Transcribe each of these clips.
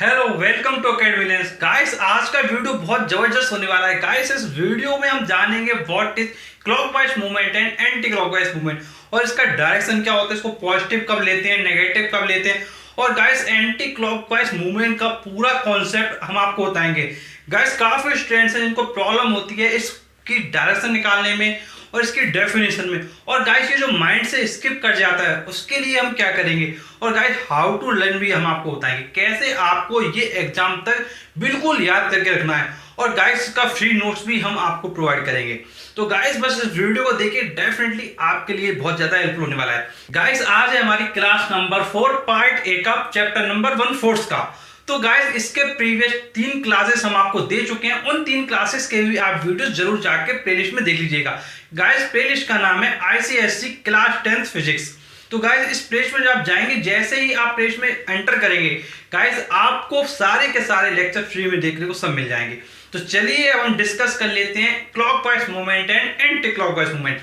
Hello welcome to academy guys. आज का video बहुत जबरदस्त होने वाला है गाइस। इस वीडियो में हम जानेंगे what is clockwise movement and anti clockwise movement और इसका डायरेक्शन क्या होता है, इसको पॉजिटिव कब लेते हैं, नेगेटिव कब लेते हैं और गाइस एंटी क्लॉकवाइज मूवमेंट का पूरा कॉन्सेप्ट हम आपको बताएंगे। गाइस काफी स्टूडेंट्स हैं जिनको प्रॉब्लम होती है इसकी डायरेक्शन निकालने में और इसकी डेफिनेशन में, और गाइस ये जो माइंड से स्किप कर जाता है उसके लिए हम क्या करेंगे, और गाइस हाउ टू लर्न भी हम आपको बताएंगे कैसे आपको ये एग्जाम तक बिल्कुल याद करके रखना है, और गाइस का फ्री नोट्स भी हम आपको प्रोवाइड करेंगे। तो गाइस बस इस वीडियो को देखिए, डेफिनेटली आपके लिए बहुत ज्यादा हेल्पफुल होने वाला है। गाइस आज है हमारी क्लास नंबर 4 पार्ट ए का चैप्टर नंबर 1 फोर्स का। तो गाइस इसके प्रीवियस 3 क्लासेस हम आपको दे चुके हैं, उन 3 क्लासेस के भी आप वीडियोस जरूर जाके प्लेलिस्ट में देख लीजिएगा। गाइस प्लेलिस्ट का नाम है आईसीएससी क्लास 10th फिजिक्स। तो गाइस इस प्लेलिस्ट में जब आप जाएंगे, जैसे ही आप प्लेलिस्ट में एंटर करेंगे गाइस आपको सारे के सारे लेक्चर फ्री में देखने को सब मिल जाएंगे। तो चलिए अब हम डिस्कस कर लेते हैं clockwise movement and anti clockwise movement.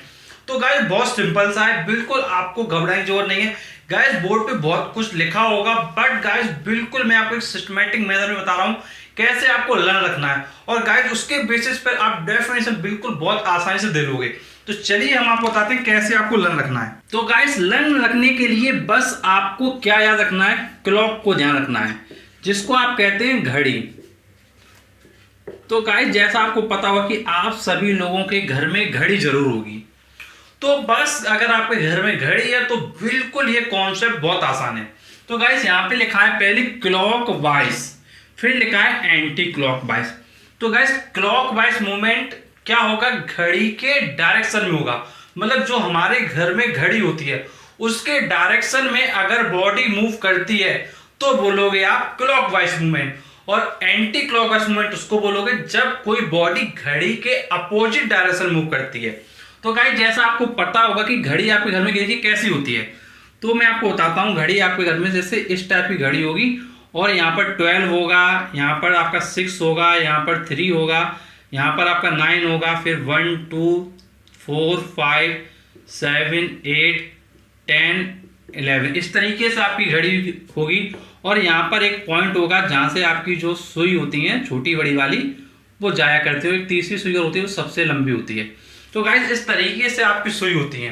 तो गाइस बहुत सिंपल सा है, बिल्कुल आपको घबराने की जरूरत नहीं है। गाइस बोर्ड पे बहुत कुछ लिखा होगा, बट गाइस बिल्कुल मैं आपको एक सिस्टमैटिक मेथड में बता रहा हूं कैसे आपको लर्न रखना है, और गाइस उसके बेसिस पर आप डेफिनेशन बिल्कुल बहुत आसानी से दे लोगे। तो चलिए हम आपको बताते हैं कैसे आपको लर्न रखना है। तो गाइस लर्न रखने के लिए बस आपको क्या याद रखना है, क्लॉक को ध्यान रखना है, जिसको आप कहते हैं घड़ी। तो गाइस जैसा आपको पता होगा कि आप सभी लोगों के घर में घड़ी जरूर होगी, तो बस अगर आपके घर में घड़ी है तो बिल्कुल ये कॉन्सेप्ट बहुत आसान है। तो गाइस यहाँ पे लिखा है पहले क्लॉकवाइज, फिर लिखा है एंटी क्लॉकवाइज। तो गाइस क्लॉकवाइज मूवमेंट क्या होगा, घड़ी के डायरेक्शन में होगा, मतलब जो हमारे घर में घड़ी होती है उसके डायरेक्शन में अगर बॉडी मूव करती है तो बोलोगे आप क्लॉकवाइज मूवमेंट, और एंटी क्लॉकवाइज मूवमेंट उसको बोलोगे जब कोई बॉडी घड़ी के अपोजिट डायरेक्शन मूव करती है। तो गाइस जैसा आपको पता होगा कि घड़ी आपके घर में देखिए कैसी होती है, तो मैं आपको बताता हूँ। घड़ी आपके घर में जैसे इस टाइप की घड़ी होगी, और यहाँ पर 12 होगा, यहाँ पर आपका 6 होगा, यहाँ पर 3 होगा, यहाँ पर आपका 9 होगा, फिर 1 2 4 5 7 8 10 11 इस तरीके से आपकी घड़ी होगी। और यहाँ पर एक पॉइंट होगा जहाँ से आपकी जो सुई होती है छोटी बड़ी वाली वो जाया करती है, एक तीसरी सुई होती है वो सबसे लंबी होती है। तो गाइस इस तरीके से आपकी सुई होती है।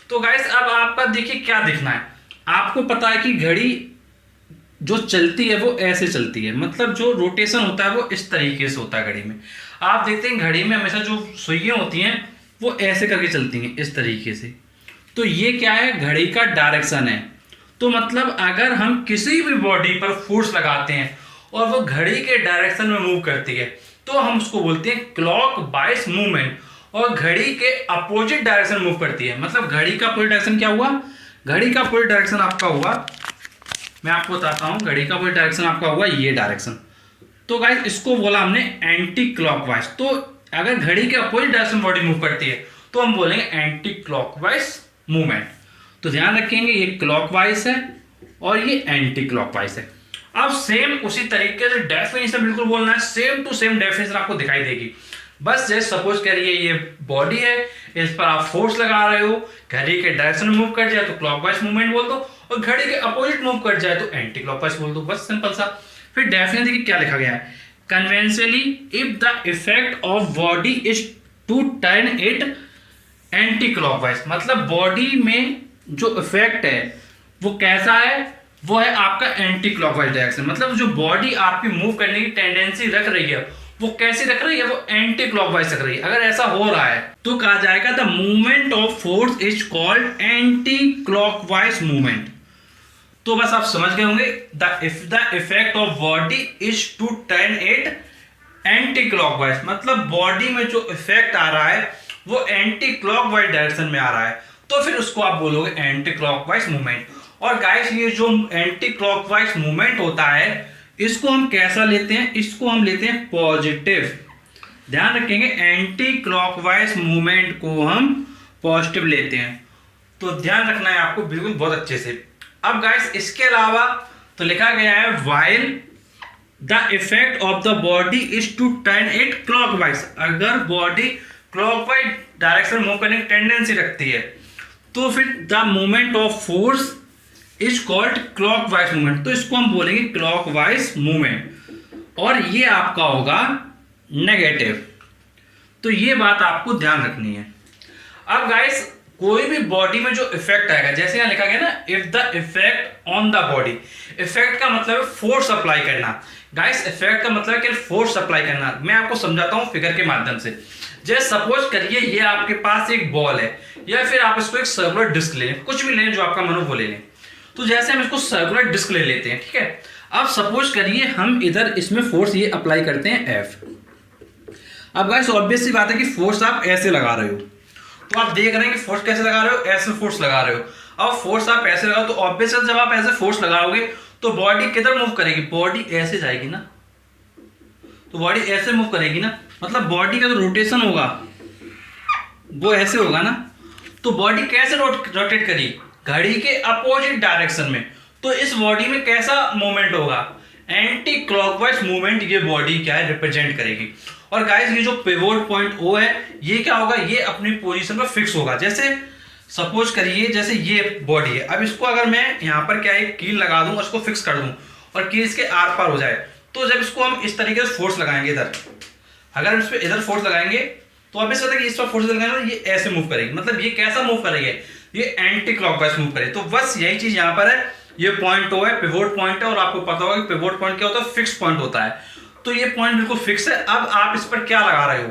तो गाइस अब आपका देखिए क्या दिखना है, आपको पता है कि घड़ी जो चलती है वो ऐसे चलती है, मतलब जो रोटेशन होता है वो इस तरीके से होता है घड़ी में। आप देखते हैं घड़ी में हमेशा जो सुइयां होती हैं वो ऐसे करके चलती हैं इस तरीके से। तो ये क्या है, घड़ी का डायरेक्शन है। तो मतलब अगर हम किसी भी बॉडी पर फोर्स लगाते हैं और वो घड़ी के डायरेक्शन में मूव करती है तो हम उसको बोलते हैं क्लॉकवाइज मूवमेंट, और घड़ी के अपोजिट डायरेक्शन मूव करती है। मतलब घड़ी का अपोजिट डायरेक्शन क्या हुआ, घड़ी का अपोजिट डायरेक्शन आपका हुआ, मैं आपको बताता हूं, घड़ी का अपोजिट डायरेक्शन आपका हुआ ये डायरेक्शन। तो गाइस इसको बोला हमने एंटी क्लॉकवाइज। तो अगर घड़ी के अपोजिट डायरेक्शन बॉडी मूव करती है तो हम बोलेंगे एंटी क्लॉकवाइज मूवमेंट। तो ध्यान रखेंगे ये क्लॉकवाइज है और ये एंटी क्लॉकवाइज है। अब सेम उसी तरीके से डेफिनेशन बिल्कुल बोलना है, सेम टू सेम डेफिनेशन आपको दिखाई देगी। बस जैसे सपोज करिए ये बॉडी है, इस पर आप फोर्स लगा रहे हो, घड़ी के डायरेक्शन में मूव कर जाए तो क्लॉकवाइज मूवमेंट बोल दो, और घड़ी के अपोजिट मूव कर जाए तो एंटी क्लॉकवाइज बोल दो, बस सिंपल सा। फिर डेफिनेशन देखिए क्या लिखा गया है, conventionally if the effect of body is to turn it anti clockwise, मतलब बॉडी में जो इफेक्ट है वो कैसा है, वो है आपका एंटी क्लॉकवाइज डायरेक्शन। मतलब जो बॉडी आपकी मूव करने की टेंडेंसी रख रही है वो कैसी रख रही है, वो एंटी क्लॉकवाइज रख रही है। अगर ऐसा हो रहा है तो कहा जाएगा the movement of force is called anti clockwise movement. तो बस आप समझ गए होंगे, the effect of body is to turn it anti clockwise, मतलब बॉडी में जो इफेक्ट आ रहा है वो एंटी क्लॉकवाइज डायरेक्शन में आ रहा है, तो फिर उसको आप बोलोगे एंटी क्लॉकवाइज मूवमेंट। और गाइस ये जो एंटी क्लॉकवाइज मूवमेंट होता है इसको हम कैसा लेते हैं, इसको हम लेते हैं पॉजिटिव। ध्यान रखेंगे एंटी क्लॉकवाइज मूवमेंट को हम पॉजिटिव लेते हैं, तो ध्यान रखना है आपको बिल्कुल बहुत अच्छे से। अब गाइस इसके अलावा तो लिखा गया है while the effect of the body is to turn it clockwise, अगर बॉडी क्लॉकवाइज डायरेक्शन मूव करने की टेंडेंसी रखती है तो फिर the movement of force is called clockwise movement. तो इसको हम बोलेंगे क्लॉकवाइज मूवमेंट, और ये आपका होगा नेगेटिव। तो ये बात आपको ध्यान रखनी है। अब गाइस कोई भी बॉडी में जो इफेक्ट आएगा, जैसे यहाँ लिखा गया ना, if the effect on the body, effect का मतलब है फोर्स अप्लाई करना। गाइस इफेक्ट का मतलब है कि फोर्स अप्लाई करना। मैं आपको समझाता हूँ फिगर के माध्यम से। जैसे सपोज करिए ये आपके पास एक बॉल है, या फिर आप इसको एक सर्कुलर डिस्क ले लें, कुछ भी लें जो आपका मन हो वो ले लें। तो जैसे हम इसको सर्कुलर डिस्क ले लेते हैं, ठीक है। अब सपोज करिए हम इधर इसमें फोर्स ये अप्लाई करते हैं F। अब गाइस ऑब्वियस सी बात है कि फोर्स आप ऐसे लगा रहे हो, तो आप देख रहे हैं कि फोर्स कैसे लगा रहे हो, ऐसे फोर्स लगा रहे हो। अब फोर्स आप ऐसे लगाओ तो ऑब्वियस जब आप ऐसे फोर्स लगाओगे तो बॉडी किधर मूव करेगी, बॉडी ऐसे जाएगी ना, तो बॉडी ऐसे मूव करेगी ना, मतलब बॉडी का जो रोटेशन होगा वो ऐसे होगा ना। तो बॉडी कैसे रोटेट करी, घड़ी के अपोजिट डायरेक्शन में। तो इस बॉडी में कैसा मूवमेंट होगा, एंटी क्लॉकवाइज मूवमेंट ये बॉडी क्या है रिप्रेजेंट करेगी। और गाइस ये जो पिवोट पॉइंट O है ये क्या होगा, ये अपनी पोजीशन पर फिक्स होगा। जैसे सपोज करिए जैसे ये बॉडी है, अब इसको अगर मैं यहाँ पर क्या है कील लगा दूं, उसको फिक्स कर दूं और कील इसके आर पार हो जाए, तो जब इसको हम इस तरीके से फोर्स लगाएंगे इधर, अगर इस पर इधर फोर्स लगाएंगे तो अब इस कि इस पर फोर्स लगाएंगे तो ये ऐसे मूव करेगी, मतलब ये कैसा मूव करेगी, ये एंटी क्लॉकवाइज मूव करेगी। तो बस यही चीज यहाँ पर है, ये पॉइंट O है, पिवोट पॉइंट है, और आपको पता होगा कि पिवोट पॉइंट क्या होता है, फिक्स पॉइंट होता है। तो ये पॉइंट बिल्कुल फिक्स है। अब आप इस पर क्या लगा रहे हो,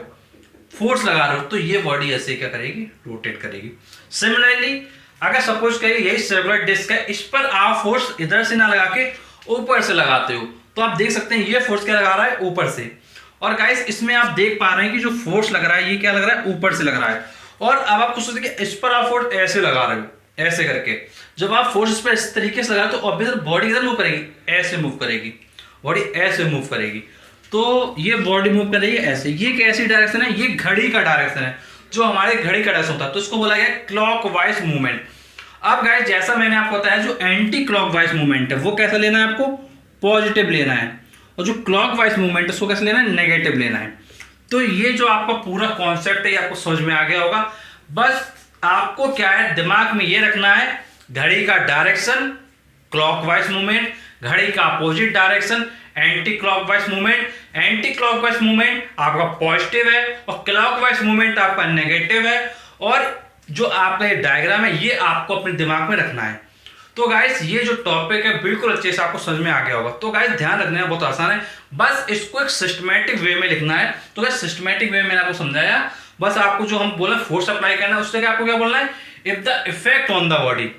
फोर्स लगा रहे हो, तो ये बॉडी ऐसे क्या करेगी, रोटेट करेगी। सिमिलरली अगर सपोज करिए यही सर्कुलर डिस्क है, इस पर आप फोर्स इधर से ना लगा के ऊपर से लगाते हो, तो आप देख सकते हैं ये फोर्स क्या लगा रहा है, ऊपर से। और गाइस इसमें आप देख पा रहे हैं कि जो फोर्स लग रहा है ये क्या लग रहा है, ऊपर से लग रहा है। और अब आप कुछ सोचिए कि इस पर आप फोर्स ऐसे लगा रहे हो, ऐसे करके जब आप फोर्स इस पर इस तरीके से लगा तो ऑब्वियसली बॉडी किधर मूव करेगी, ऐसे मूव करेगी, बॉडी ऐसे मूव करेगी। तो ये बॉडी मूव करेगी ऐसे। ये कैसी डायरेक्शन है, ये घड़ी का डायरेक्शन है, जो हमारे घड़ी का डायरेक्शन होता है, तो इसको बोला गया क्लॉकवाइज मूवमेंट। अब गाइस जैसा मैंने आपको बताया जो एंटी क्लॉकवाइज मूवमेंट है वो कैसा लेना है, आपको पॉजिटिव लेना है, और जो क्लॉकवाइज मूवमेंट है उसको कैसे लेना है, नेगेटिव लेना है। तो ये जो आपका पूरा कॉन्सेप्ट है ये आपको समझ में आ गया होगा। बस आपको क्या है दिमाग में ये रखना है, घड़ी का डायरेक्शन क्लॉकवाइज मूवमेंट, घड़ी का opposite direction anti clockwise movement. Anti clockwise movement आपका पॉजिटिव है और क्लॉकवाइज मूवमेंट आपका नेगेटिव है। और जो आपका ये डायग्राम है ये आपको अपने दिमाग में रखना है। तो गाइस ये जो टॉपिक है बिल्कुल अच्छे से आपको समझ में आ गया होगा। तो गाइस ध्यान रखना है, बहुत आसान है, बस इसको एक सिस्टमैटिक वे में लिखना है। तो गाइस सिस्टमैटिक वे में मैंने आपको समझाया। बस आपको जो हम बोला फोर्स अप्लाई करना है उससे क्या आपको क्या बोलना है, if the effect on the body,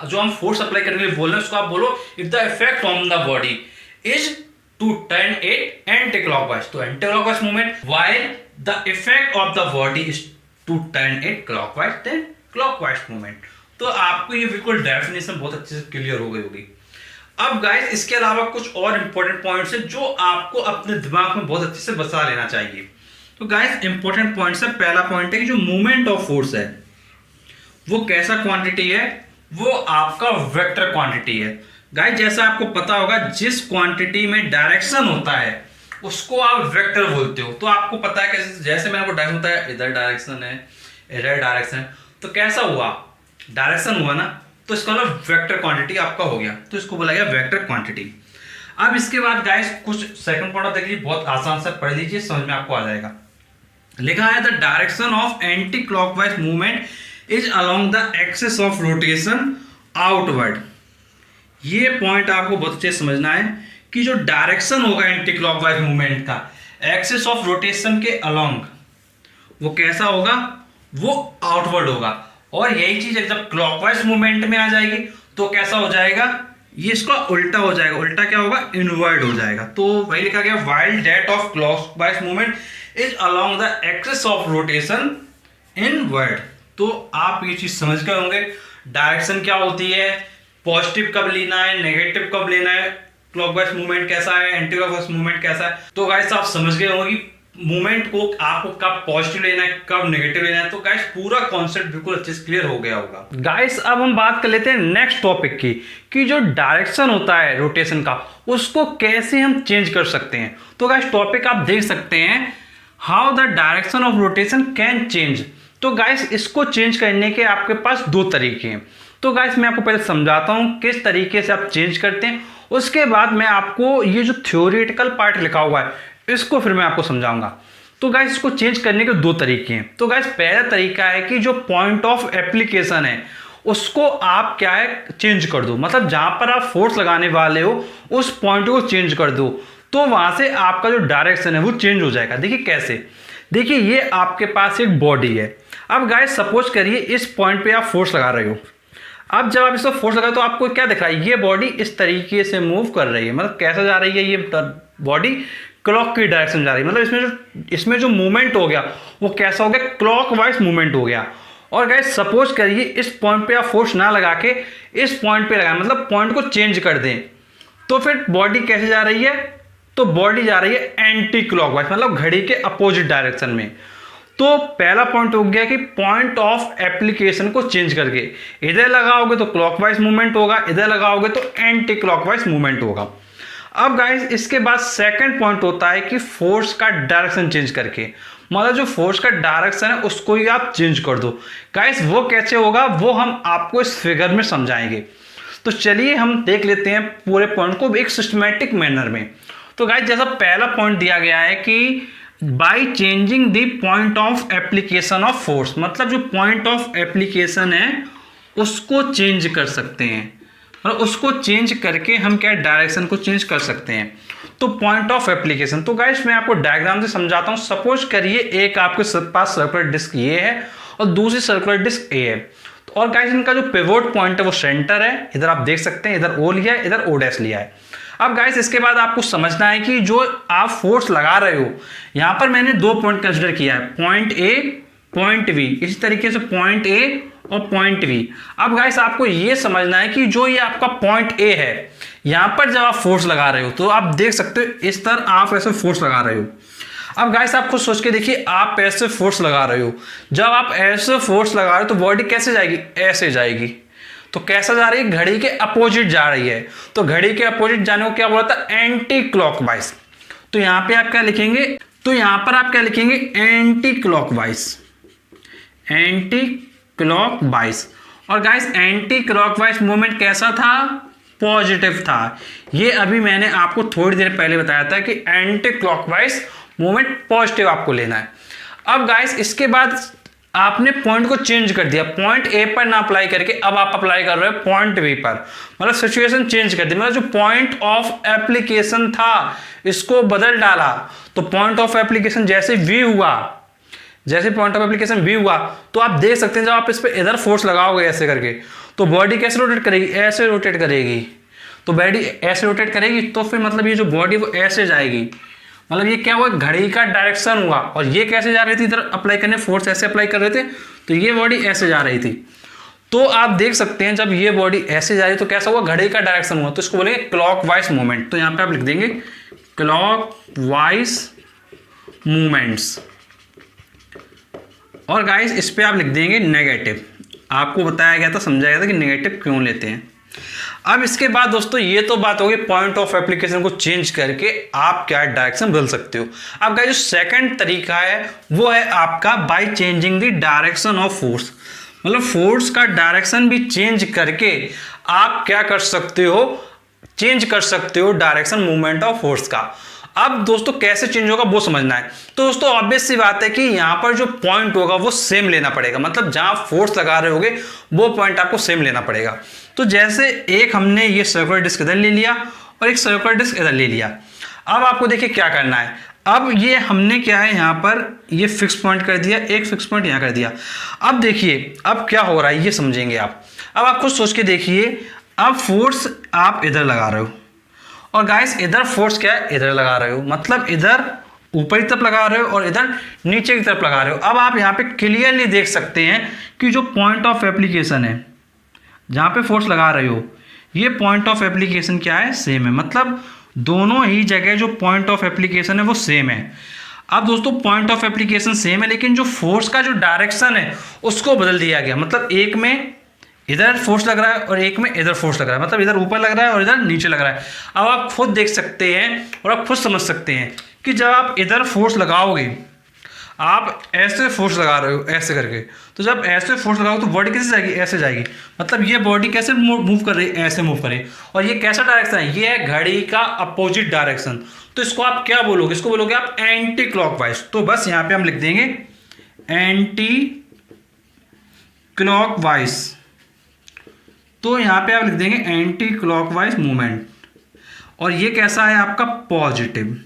जो हम फोर्स अप्लाई करने के लिए बोल रहे हैं उसको आप बोलो if the effect on the body is to turn it anti clockwise, तो anti clockwise movement, while the effect of the body is to turn it clockwise then clockwise movement. तो आपको ये बिल्कुल डेफिनेशन बहुत अच्छे से क्लियर हो गई होगी। अब गाइस इसके अलावा कुछ और इंपॉर्टेंट पॉइंट्स हैं जो आपको अपने दिमाग में बहुत अच्छे से बसा लेना चाहिए। तो गाइस इंपॉर्टेंट पॉइंट्स है, पहला पॉइंट है कि जो मूवमेंट ऑफ फोर्स है वो कैसा क्वांटिटी है, वो आपका वेक्टर क्वांटिटी है। गाइस जैसा आपको पता होगा जिस क्वांटिटी में डायरेक्शन होता है उसको आप वेक्टर बोलते हो। तो आपको पता है कैसे, जैसे मैंने आपको डायरेक्शन बताया, इधर डायरेक्शन है, इधर डायरेक्शन है, तो कैसा हुआ, डायरेक्शन हुआ ना, तो इसका मतलब वेक्टर क्वांटिटी आपका हो गया, तो इसको बोला गया वेक्टर क्वांटिटी। अब इसके बाद गाइस कुछ सेकंड पॉइंट देखिए, बहुत आसान से पढ़ लीजिए, समझ में आपको आ जाएगा। लिखा है the direction of anti clockwise movement is along the axis of rotation outward. ये पॉइंट आपको बहुत अच्छे से समझना है कि जो डायरेक्शन होगा एंटी क्लॉकवाइज मूवमेंट का एक्सिस ऑफ रोटेशन के अलोंग वो कैसा होगा, वो आउटवर्ड होगा। और यही चीज जब क्लॉकवाइज मूवमेंट में आ जाएगी तो कैसा हो जाएगा, ये इसका उल्टा हो जाएगा। उल्टा क्या होगा, इनवर्ड हो जाएगा। तो वही लिखा गया while that of clockwise movement is along the axis of rotation inward. तो आप ये चीज समझ गए होंगे डायरेक्शन क्या होती है, पॉजिटिव कब लेना है, नेगेटिव कब लेना है, क्लॉकवाइज मूवमेंट कैसा है, एंटी क्लॉकवाइज मूवमेंट कैसा है। तो गाइस आप समझ गए होंगे मूवमेंट को आपको कब पॉजिटिव लेना है, कब नेगेटिव लेना है। तो गाइस पूरा कॉन्सेप्ट बिल्कुल अच्छे से क्लियर हो गया होगा। गाइस अब हम बात कर लेते हैं नेक्स्ट टॉपिक की, कि जो डायरेक्शन होता है रोटेशन का उसको कैसे हम चेंज कर सकते हैं। तो गाइस टॉपिक आप देख सकते हैं, how the direction of rotation can change. तो गाइस इसको चेंज करने के आपके पास दो तरीके हैं। तो गाइस मैं आपको पहले समझाता हूँ किस तरीके से आप चेंज करते हैं, उसके बाद मैं आपको ये जो थ्योरेटिकल पार्ट लिखा हुआ है इसको फिर मैं आपको समझाऊंगा। तो गाइस इसको चेंज करने के दो तरीके हैं। तो गाइस पहला तरीका है कि जो पॉइंट ऑफ एप्लीकेशन है उसको आप क्या है चेंज कर दो, मतलब जहां पर आप फोर्स लगाने वाले हो उस पॉइंट को चेंज कर दो, तो वहां से आपका जो डायरेक्शन है वो चेंज हो जाएगा। देखिए कैसे, देखिए ये आपके पास एक बॉडी है। अब गाइस सपोज करिए इस पॉइंट पे आप फोर्स लगा रहे हो। अब जब आप इसको फोर्स लगाए तो आपको क्या दिख रहा है, ये बॉडी इस तरीके से मूव कर रही है, मतलब कैसे जा रही है, ये बॉडी क्लॉक की डायरेक्शन जा रही है, मतलब इसमें जो मूवमेंट हो गया वो कैसा हो गया, क्लॉकवाइज मूवमेंट हो गया। और गाइस सपोज करिए इस पॉइंट पे आप फोर्स ना लगा के इस पॉइंट पे लगाएं, मतलब पॉइंट को चेंज कर दें, तो फिर बॉडी कैसे जा रही है, तो बॉडी जा रही है एंटी क्लॉकवाइज, मतलब घड़ी के अपोजिट डायरेक्शन में। तो पहला पॉइंट हो गया कि पॉइंट ऑफ एप्लीकेशन को चेंज करके इधर लगाओगे तो क्लॉकवाइज मूवमेंट होगा, इधर लगाओगे तो एंटी क्लॉकवाइज मूवमेंट होगा। अब गाइस इसके बाद सेकंड पॉइंट होता है कि फोर्स का डायरेक्शन चेंज करके, मतलब जो फोर्स का डायरेक्शन है उसको ही आप चेंज कर दो। गाइस वो कैसे होगा वो हम आपको इस फिगर में समझाएंगे। तो चलिए हम देख लेते हैं पूरे पॉइंट को एक सिस्टमैटिक मैनर में। तो गाइस जैसा पहला पॉइंट दिया गया है कि by changing the point of application of force, मतलब जो पॉइंट ऑफ एप्लीकेशन है उसको चेंज कर सकते हैं, और उसको चेंज करके हम क्या डायरेक्शन को चेंज कर सकते हैं। तो पॉइंट ऑफ एप्लीकेशन, तो गाइस मैं आपको डायग्राम से समझाता हूं। सपोज करिए एक आपके पास सर्कुलर डिस्क ये है और दूसरी सर्कुलर डिस्क ए है, और गाइस इनका जो पिवोट पॉइंट है वो सेंटर है, इधर आप देख सकते हैं, इधर ओ लिया है, इधर ओ डैश लिया है। अब गाइस इसके बाद आपको समझना है कि जो आप फोर्स लगा रहे हो, यहां पर मैंने दो पॉइंट कंसिडर किया है, पॉइंट ए पॉइंट बी, इसी तरीके से पॉइंट ए और पॉइंट बी। अब गाइस आपको ये समझना है कि जो ये आपका पॉइंट ए है, यहां पर जब आप फोर्स लगा रहे हो तो आप देख सकते हो इस तरह आप ऐसे फोर्स लगा रहे हो। अब गाइस आप खुद सोच के देखिए, आप ऐसे फोर्स लगा रहे हो, जब आप ऐसे फोर्स लगा रहे हो तो बॉडी कैसे जाएगी, ऐसे जाएगी। तो कैसा जा रही है, घड़ी के अपोजिट जा रही है। तो घड़ी के अपोजिट जाने को क्या बोला था, एंटी क्लॉकवाइज। तो यहां पे आप क्या लिखेंगे, तो यहां पर आप क्या लिखेंगे, एंटी क्लॉकवाइज, एंटी क्लॉकवाइज। और गाइस एंटी क्लॉकवाइज मूवमेंट कैसा था, पॉजिटिव था। ये अभी मैंने आपको थोड़ी देर पहले बताया था कि एंटी क्लॉकवाइज मूवमेंट पॉजिटिव आपको लेना है। अब गाइस इसके बाद आपने पॉइंट को चेंज कर दिया, पॉइंट ए पर ना अप्लाई करके अब आप अप्लाई कर रहे हो पॉइंट बी पर, मतलब सिचुएशन चेंज कर दी, मतलब जो पॉइंट ऑफ एप्लीकेशन था इसको बदल डाला। तो पॉइंट ऑफ एप्लीकेशन जैसे वी हुआ, जैसे पॉइंट ऑफ एप्लीकेशन वी हुआ, तो आप देख सकते हैं जब आप इस पर इधर फोर्स लगाओगे ऐसे करके तो बॉडी कैसे रोटेट करेगी, ऐसे रोटेट करेगी। तो बॉडी ऐसे रोटेट करेगी तो फिर मतलब ये जो बॉडी वो ऐसे जाएगी, मतलब ये क्या हुआ, घड़ी का डायरेक्शन हुआ। और ये कैसे जा रही थी, इधर अप्लाई करने फोर्स ऐसे अप्लाई कर रहे थे तो ये बॉडी ऐसे जा रही थी। तो आप देख सकते हैं जब ये बॉडी ऐसे जा रही तो कैसा हुआ, घड़ी का डायरेक्शन हुआ, तो इसको बोलेंगे क्लॉकवाइज मूवमेंट। तो यहाँ पे आप लिख देंगे क्लॉकवाइज मूवमेंट्स। और गाइस इस पे आप लिख देंगे नेगेटिव। आपको बताया गया था, समझाया गया था कि नेगेटिव क्यों लेते हैं। अब इसके बाद दोस्तों ये तो बात होगी पॉइंट ऑफ एप्लीकेशन को चेंज करके आप क्या डायरेक्शन बदल सकते हो। अब गाइस जो सेकंड तरीका है वो है आपका by changing the direction of force, मतलब फोर्स का डायरेक्शन भी चेंज करके आप क्या कर सकते हो, चेंज कर सकते हो डायरेक्शन मूवमेंट ऑफ फोर्स का। अब दोस्तों कैसे चेंज होगा वो समझना है। तो दोस्तों ऑब्वियस सी बात है कि यहां पर जो पॉइंट होगा वो सेम लेना पड़ेगा, मतलब जहां फोर्स लगा रहे होगे वो पॉइंट आपको सेम लेना पड़ेगा। तो जैसे एक हमने ये सर्कुलर डिस्क इधर ले लिया और एक सर्कुलर डिस्क इधर ले लिया। अब आपको देखिए क्या करना है, अब ये हमने क्या है यहाँ पर ये फिक्स पॉइंट कर दिया, एक फिक्स पॉइंट यहाँ कर दिया। अब देखिए अब क्या हो रहा है ये समझेंगे आप। अब आप खुद सोच के देखिए, अब फोर्स आप इधर लगा रहे हो और गाइस इधर फोर्स क्या है, इधर लगा रहे हो, मतलब इधर ऊपर की तरफ लगा रहे हो और इधर नीचे की तरफ लगा रहे हो। अब आप यहाँ पे क्लियरली देख सकते हैं कि जो पॉइंट ऑफ एप्लीकेशन है जहाँ पे फोर्स लगा रहे हो, ये पॉइंट ऑफ एप्लीकेशन क्या है, सेम है, मतलब दोनों ही जगह जो पॉइंट ऑफ एप्लीकेशन है वो सेम है। अब दोस्तों पॉइंट ऑफ एप्लीकेशन सेम है लेकिन जो फोर्स का जो डायरेक्शन है उसको बदल दिया गया, मतलब एक में इधर फोर्स लग रहा है और एक में इधर फोर्स लग रहा है, मतलब इधर ऊपर लग रहा है और इधर नीचे लग रहा है। अब आप खुद देख सकते हैं और आप खुद समझ सकते हैं कि जब आप इधर फोर्स लगाओगे, आप ऐसे फोर्स लगा रहे हो ऐसे करके, तो जब ऐसे फोर्स लगाओ तो बॉडी कैसे जाएगी, ऐसे जाएगी। मतलब ये बॉडी कैसे मूव कर रही है, ऐसे मूव करे। और ये कैसा डायरेक्शन है, ये है घड़ी का अपोजिट डायरेक्शन। तो इसको आप क्या बोलोगे, इसको बोलोगे आप एंटी क्लॉकवाइज। तो बस यहाँ पे हम लिख देंगे एंटी क्लॉकवाइज। तो यहाँ पे आप लिख देंगे एंटी क्लॉकवाइज मूवमेंट। और ये कैसा है आपका, पॉजिटिव।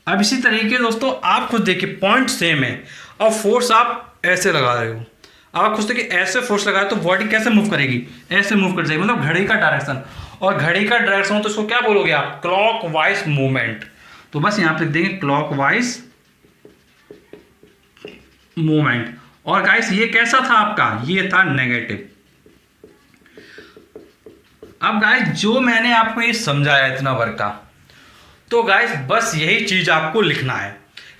अब इसी तरीके दोस्तों आप खुद देखिए, पॉइंट सेम है। अब फोर्स आप ऐसे लगा रहे हो, अब आप खुद देखिए ऐसे फोर्स लगाए तो बॉडी कैसे मूव करेगी, ऐसे मूव कर जाएगी। मतलब घड़ी का डायरेक्शन, और घड़ी का डायरेक्शन तो इसको क्या बोलोगे आप, क्लॉकवाइज मूवमेंट। तो बस यहाँ पे लिख देंगे क्लॉकवाइज मूवमेंट। और गाइस ये कैसा था आपका, ये था नेगेटिव। अब गाइस जो मैंने आपको ये समझाया इतना वर्क का, तो गाइस बस यही चीज आपको लिखना है।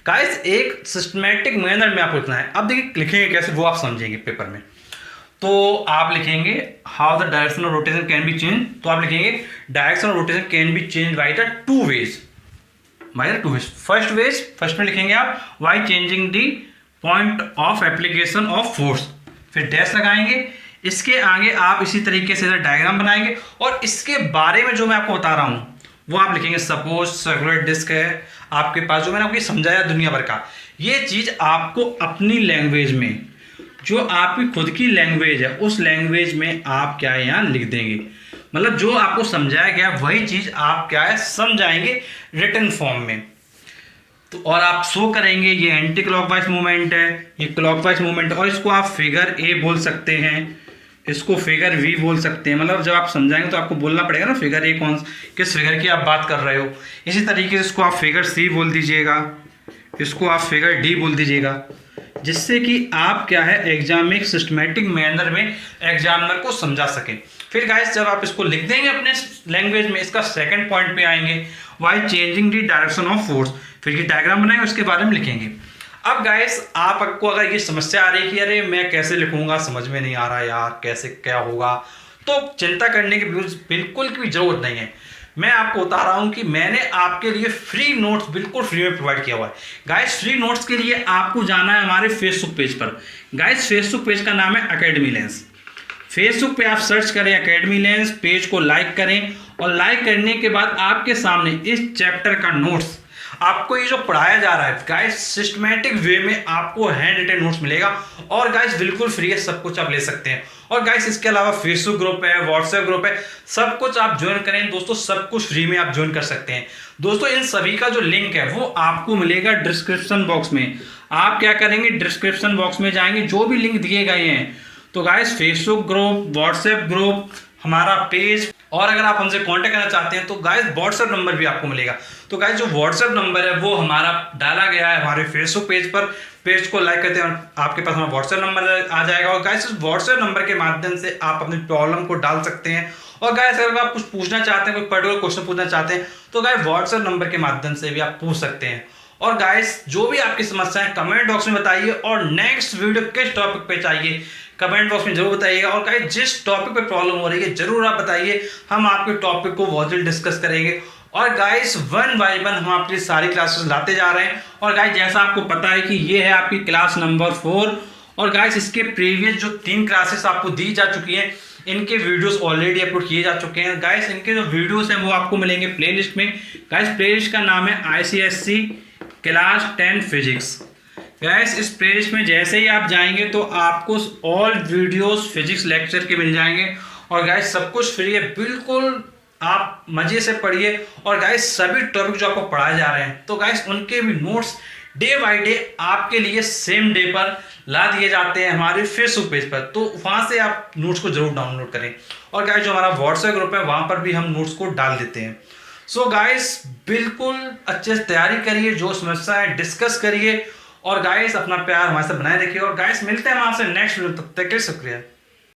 गाइस एक सिस्टमैटिक मैनर में आपको लिखना है। अब देखिए लिखेंगे कैसे, वो आप समझेंगे पेपर में। तो आप लिखेंगे how the direction of rotation can be change. तो आप लिखेंगे direction of rotation can be change by the two ways, by the two ways. First में लिखेंगे आप by changing the point of application of force, फिर dash लगाएंगे। इसके आगे आप इसी तरीके से डायग्राम बनाएंगे, और इसके बारे में जो मैं आपको बता रहा हूं वो आप लिखेंगे। सपोज सर्कुलर डिस्क है आपके पास, जो मैंने आपको समझाया दुनिया भर का, ये चीज आपको अपनी लैंग्वेज में, जो आपकी खुद की लैंग्वेज है, उस लैंग्वेज में आप क्या है यहाँ लिख देंगे। मतलब जो आपको समझाया गया वही चीज आप क्या है समझाएंगे रिटन फॉर्म में। तो और आप शो करेंगे ये एंटी क्लॉकवाइज मूवमेंट है, ये क्लॉकवाइज मूवमेंट है। और इसको आप फिगर ए बोल सकते हैं, इसको फिगर वी बोल सकते हैं। मतलब जब आप समझाएंगे तो आपको बोलना पड़ेगा ना फिगर ए किस फिगर की आप बात कर रहे हो। इसी तरीके से इसको आप फिगर सी बोल दीजिएगा, इसको आप फिगर डी बोल दीजिएगा, जिससे कि आप क्या है एग्जाम में एक सिस्टमेटिक मैनर में एग्जामिनर को समझा सकें। फिर गाइस जब आप इसको लिख देंगे अपने लैंग्वेज में, इसका सेकंड पॉइंट पे आएंगे by changing the direction of force. फिर ये डायग्राम बनाएंगे, उसके बारे में लिखेंगे। अब गाइस आपको अगर ये समस्या आ रही है कि अरे मैं कैसे लिखूंगा, समझ में नहीं आ रहा यार, कैसे क्या होगा, तो चिंता करने की बिल्कुल भी जरूरत नहीं है। मैं आपको बता रहा हूं कि मैंने आपके लिए फ्री नोट्स बिल्कुल फ्री में प्रोवाइड किया हुआ है। गाइस फ्री नोट्स के लिए आपको जाना है हमारे फेसबुक पेज पर। गाइस फेसबुक पेज का नाम है एकेडमी लेंस। फेसबुक पे आप सर्च करें एकेडमी लेंस, पेज को लाइक करें, और लाइक करने के बाद आपके सामने इस चैप्टर का नोट्स, आपको ये जो पढ़ाया जा रहा है गाइस सिस्टमैटिक वे में आपको हैंड रिटन नोट्स मिलेगा। और गाइस बिल्कुल फ्री है, सब कुछ आप ले सकते हैं। और गाइस इसके अलावा फेसबुक ग्रुप है, व्हाट्सएप ग्रुप है, सब कुछ आप ज्वाइन करें दोस्तों, सब कुछ फ्री में आप ज्वाइन कर सकते हैं दोस्तों। इन सभी का जो लिंक है वो आपको मिलेगा डिस्क्रिप्शन बॉक्स में। आप क्या करेंगे, डिस्क्रिप्शन बॉक्स में जाएंगे, जो भी लिंक दिए गए हैं, तो guys Facebook group, WhatsApp group, हमारा पेज, और अगर आप हमसे कांटेक्ट करना चाहते हैं तो गाइस व्हाट्सएप नंबर भी आपको मिलेगा। तो गाइस जो व्हाट्सएप नंबर है वो हमारा डाला गया है हमारे फेसबुक पेज पर। पेज को लाइक करते हैं आपके पास हमारा व्हाट्सएप नंबर आ जाएगा, और गाइस उस व्हाट्सएप नंबर के माध्यम से आप अपनी प्रॉब्लम को डाल सकते हैं। और गाइस अगर आप कुछ पूछना चाहते हैं, कोई पर्टिकुलर क्वेश्चन पूछना चाहते हैं, तो गाइस व्हाट्सएप नंबर के माध्यम से भी आप पूछ सकते हैं। और गाइस जो भी आपकी समस्या है कमेंट बॉक्स में बताइए, और नेक्स्ट वीडियो किस टॉपिक पे चाहिए कमेंट बॉक्स में जरूर बताइएगा। और गाइस जिस टॉपिक पे प्रॉब्लम हो रही है जरूर आप बताइए, हम आपके टॉपिक को बहुत जल्द डिस्कस करेंगे। और गाइस 1 बाय 1 हम आपकी सारी क्लासेस लाते जा रहे हैं। और गाइस जैसा आपको पता है कि ये है आपकी क्लास नंबर 4, और गाइस इसके प्रीवियस जो 3 क्लासेस आपको दी जा चुकी हैं, इनके वीडियोस ऑलरेडी अपलोड किए जा चुके हैं। गाइस इनके जो वीडियोस हैं वो आपको मिलेंगे प्लेलिस्ट में। गाइस प्लेलिस्ट का नाम है ICSE क्लास 10 फिजिक्स। गाइस इस प्लेलिस्ट में जैसे ही आप जाएंगे तो आपको ऑल वीडियोस फिजिक्स लेक्चर के मिल जाएंगे। और गाइस सब कुछ फ्री है, बिल्कुल आप मजे से पढ़िए। और गाइस सभी टॉपिक जो आपको पढ़ाए जा रहे हैं, तो गाइस उनके भी नोट्स डे बाय डे आपके लिए सेम डे पर ला दिए जाते हैं हमारे फेसबुक पेज पर। तो वहां से आप नोट्स को जरूर डाउनलोड करें। और गाइस जो हमारा व्हाट्सएप ग्रुप है वहां पर भी हम नोट्स को डाल देते हैं। सो गाइस बिल्कुल अच्छे से तैयारी करिए, जो समस्या है डिस्कस करिए, और गाइस अपना प्यार हमारे साथ बनाए रखिए। और गाइस मिलते हैं हम आपसे नेक्स्ट वीडियो, तब तक के लिए शुक्रिया।